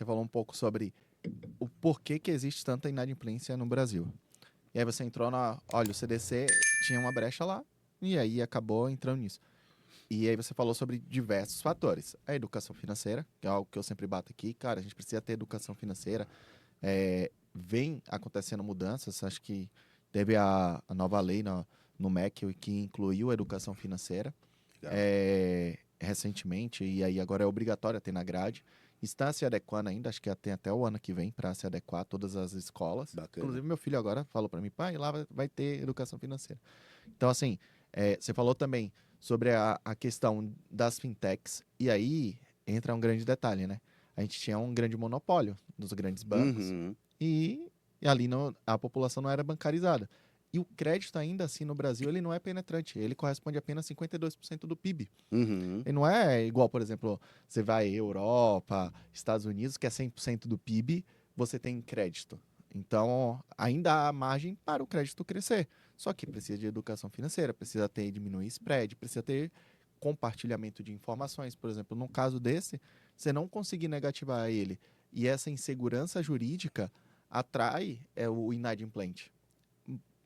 você falou um pouco sobre o porquê que existe tanta inadimplência no Brasil. E aí você entrou olha, o CDC tinha uma brecha lá, e aí acabou entrando nisso. E aí você falou sobre diversos fatores. A educação financeira, que é algo que eu sempre bato aqui. Cara, a gente precisa ter educação financeira. Vem acontecendo mudanças, acho que teve a nova lei no MEC que incluiu a educação financeira Legal. recentemente, e aí agora é obrigatório ter na grade. Está se adequando ainda, acho que tem até o ano que vem para se adequar a todas as escolas. Bacana. Inclusive, meu filho agora falou para mim, pai, lá vai ter educação financeira. Então, assim, você falou também sobre a questão das fintechs, e aí entra um grande detalhe, né? A gente tinha um grande monopólio dos grandes bancos, Uhum. e ali a população não era bancarizada. E o crédito, ainda assim, no Brasil, ele não é penetrante. Ele corresponde a apenas 52% do PIB. Uhum. Ele não é igual, por exemplo, você vai Europa, Estados Unidos, que é 100% do PIB, você tem crédito. Então, ainda há margem para o crédito crescer. Só que precisa de educação financeira, precisa ter diminuir spread, precisa ter compartilhamento de informações. Por exemplo, no caso desse, você não conseguir negativar ele e essa insegurança jurídica atrai o inadimplente.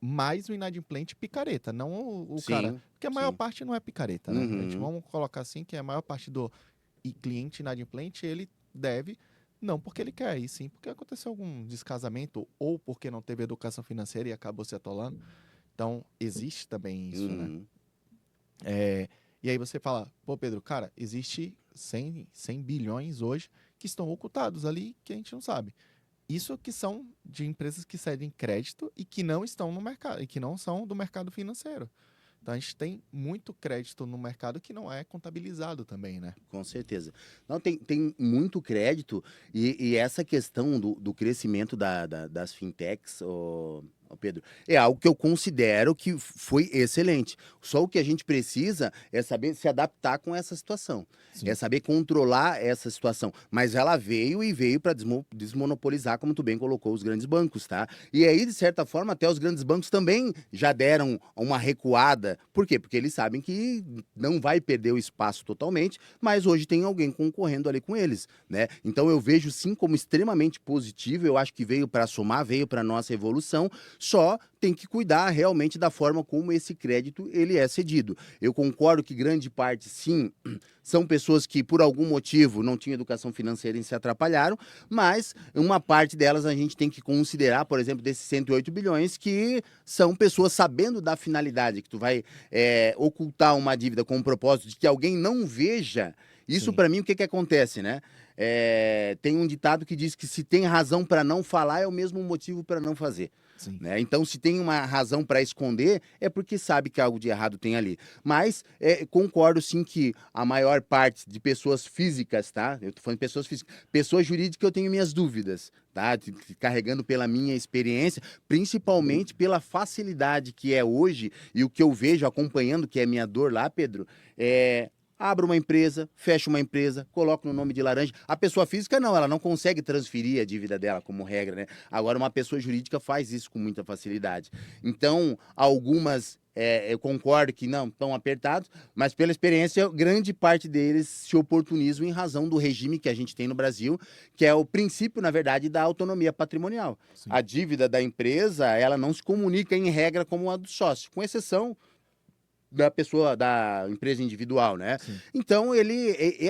Mais o inadimplente picareta, não o cara. Sim, Porque a maior sim. parte não é picareta, né? A gente Uhum. vamos colocar assim que a maior parte do cliente inadimplente, ele deve, não porque ele quer, e sim porque aconteceu algum descasamento ou porque não teve educação financeira e acabou se atolando. Então, existe também isso, né? Uhum. E aí você fala, pô, Pedro, cara, existe 100 bilhões hoje que estão ocultados ali que a gente não sabe. Isso que são de empresas que cedem crédito e que não estão no mercado, e que não são do mercado financeiro. Então a gente tem muito crédito no mercado que não é contabilizado também, né? Com certeza. Não, tem muito crédito e essa questão do crescimento das fintechs, ô Pedro, é algo que eu considero que foi excelente. Só o que a gente precisa é saber se adaptar com essa situação, é Sim. saber controlar essa situação. Mas ela veio para desmonopolizar, como tu bem colocou, os grandes bancos, tá? E aí, de certa forma, até os grandes bancos também já deram uma recuada. Por quê? Porque eles sabem que não vai perder o espaço totalmente, mas hoje tem alguém concorrendo ali com eles, né? Então eu vejo sim como extremamente positivo, eu acho que veio para somar, veio para nossa evolução, só tem que cuidar realmente da forma como esse crédito ele é cedido. Eu concordo que grande parte sim são pessoas que por algum motivo não tinham educação financeira e se atrapalharam, mas uma parte delas a gente tem que considerar, por exemplo, desses 108 bilhões que são pessoas sabendo da finalidade que tu vai ocultar uma dívida com o propósito de que alguém não veja. Isso Sim. para mim, o que acontece, né? Tem um ditado que diz que se tem razão para não falar, é o mesmo motivo para não fazer. Sim. Né? Então, se tem uma razão para esconder, é porque sabe que algo de errado tem ali. Mas concordo sim que a maior parte de pessoas físicas, tá? Eu tô falando de pessoas físicas. Pessoas jurídicas eu tenho minhas dúvidas, tá? Carregando pela minha experiência, principalmente pela facilidade que é hoje e o que eu vejo acompanhando, que é minha dor lá, Pedro, abro uma empresa, fecho uma empresa, coloco no nome de laranja. A pessoa física não, ela não consegue transferir a dívida dela como regra, né? Agora uma pessoa jurídica faz isso com muita facilidade. Então, algumas eu concordo que não estão apertados, mas pela experiência, grande parte deles se oportunizam em razão do regime que a gente tem no Brasil, que é o princípio, na verdade, da autonomia patrimonial. Sim. A dívida da empresa, ela não se comunica em regra como a do sócio, com exceção da pessoa, da empresa individual, né? Sim. Então,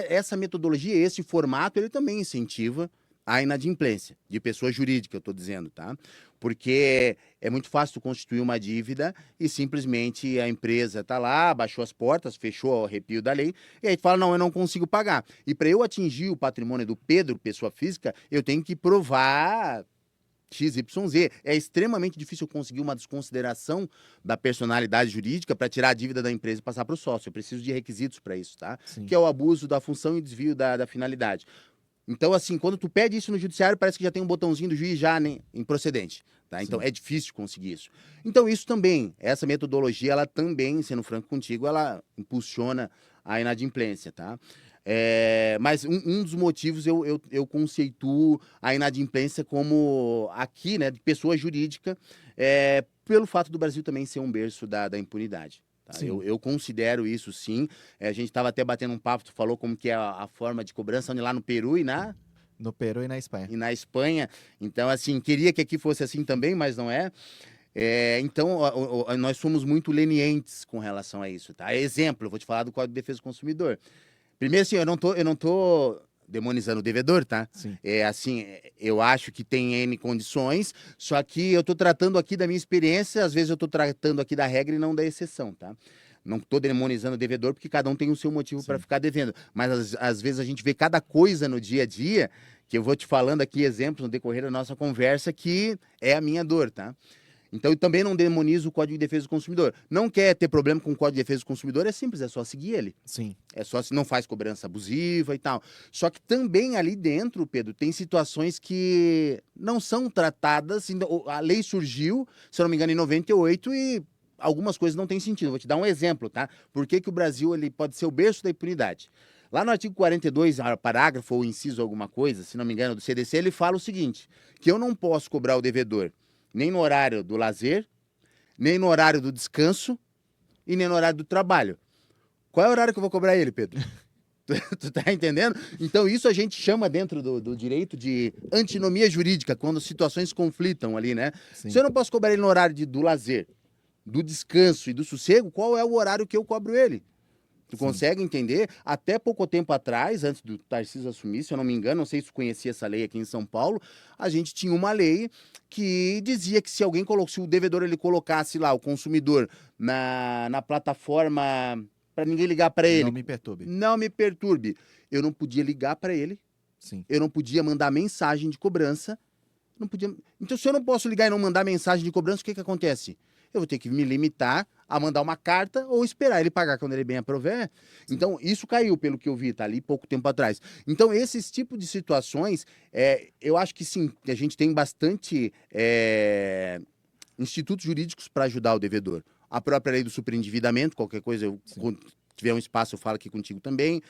essa metodologia, esse formato, ele também incentiva a inadimplência de pessoa jurídica, eu estou dizendo, tá? Porque é muito fácil tu constituir uma dívida e simplesmente a empresa está lá, baixou as portas, fechou ao arrepio da lei, e aí tu fala, não, eu não consigo pagar. E para eu atingir o patrimônio do Pedro, pessoa física, eu tenho que provar XYZ. É extremamente difícil conseguir uma desconsideração da personalidade jurídica para tirar a dívida da empresa e passar para o sócio. Eu preciso de requisitos para isso, tá? Sim. Que é o abuso da função e desvio da finalidade. Então, assim, quando tu pede isso no judiciário, parece que já tem um botãozinho do juiz já improcedente, tá? Então, Sim. é difícil conseguir isso. Então, isso também, essa metodologia, ela também, sendo franco contigo, ela impulsiona a inadimplência, tá? Mas um dos motivos eu conceituo a inadimplência como aqui, né, de pessoa jurídica, pelo fato do Brasil também ser um berço da impunidade. Tá? Sim. Eu considero isso sim. A gente estava até batendo um papo, tu falou como que é a forma de cobrança, onde lá no Peru e na No Peru e na Espanha. e na Espanha. Então, assim, queria que aqui fosse assim também, mas não é. Então, nós somos muito lenientes com relação a isso, tá? Exemplo, eu vou te falar do Código de Defesa do Consumidor. Primeiro, assim, eu não tô demonizando o devedor, tá? Sim. Assim, eu acho que tem N condições, só que eu tô tratando aqui da minha experiência, às vezes eu tô tratando aqui da regra e não da exceção, tá? Não tô demonizando o devedor, porque cada um tem o seu motivo para Sim. ficar devendo. Mas às vezes a gente vê cada coisa no dia a dia, que eu vou te falando aqui exemplos no decorrer da nossa conversa, que é a minha dor, tá? Então, eu também não demonizo o Código de Defesa do Consumidor. Não quer ter problema com o Código de Defesa do Consumidor, é simples, é só seguir ele. Sim. É só se não faz cobrança abusiva e tal. Só que também ali dentro, Pedro, tem situações que não são tratadas. A lei surgiu, se eu não me engano, em 98 e algumas coisas não têm sentido. Vou te dar um exemplo, tá? Por que que o Brasil ele pode ser o berço da impunidade? Lá no artigo 42, parágrafo ou inciso alguma coisa, se não me engano, do CDC, ele fala o seguinte, que eu não posso cobrar o devedor nem no horário do lazer, nem no horário do descanso e nem no horário do trabalho. Qual é o horário que eu vou cobrar ele, Pedro? Tu tá entendendo? Então, isso a gente chama dentro do direito de antinomia jurídica, quando situações conflitam ali, né? Sim. Se eu não posso cobrar ele no horário do lazer, do descanso e do sossego, qual é o horário que eu cobro ele? Tu Sim. consegue entender? Até pouco tempo atrás, antes do Tarcísio assumir, se eu não me engano, não sei se tu conhecia essa lei aqui em São Paulo, a gente tinha uma lei que dizia que se alguém se o devedor ele colocasse lá o consumidor na plataforma para ninguém ligar para ele, Não me perturbe. não me perturbe, eu não podia ligar para ele, Sim. eu não podia mandar mensagem de cobrança, não podia. Então, se eu não posso ligar e não mandar mensagem de cobrança, o que que acontece? Eu vou ter que me limitar a mandar uma carta ou esperar ele pagar quando ele bem aprover. Sim. Então, isso caiu, pelo que eu vi, tá ali pouco tempo atrás. Então, esses tipos de situações, eu acho que sim, a gente tem bastante institutos jurídicos para ajudar o devedor. A própria lei do superendividamento, qualquer coisa, Sim. quando tiver um espaço, eu falo aqui contigo também.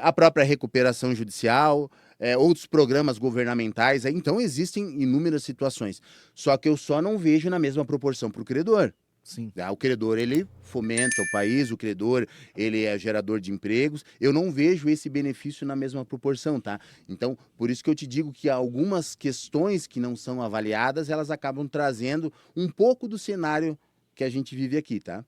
A própria recuperação judicial, outros programas governamentais. Então, existem inúmeras situações. Só que eu só não vejo na mesma proporção para o credor. Sim. O credor, ele fomenta o país, o credor, ele é gerador de empregos. Eu não vejo esse benefício na mesma proporção, tá? Então, por isso que eu te digo que algumas questões que não são avaliadas, elas acabam trazendo um pouco do cenário que a gente vive aqui, tá?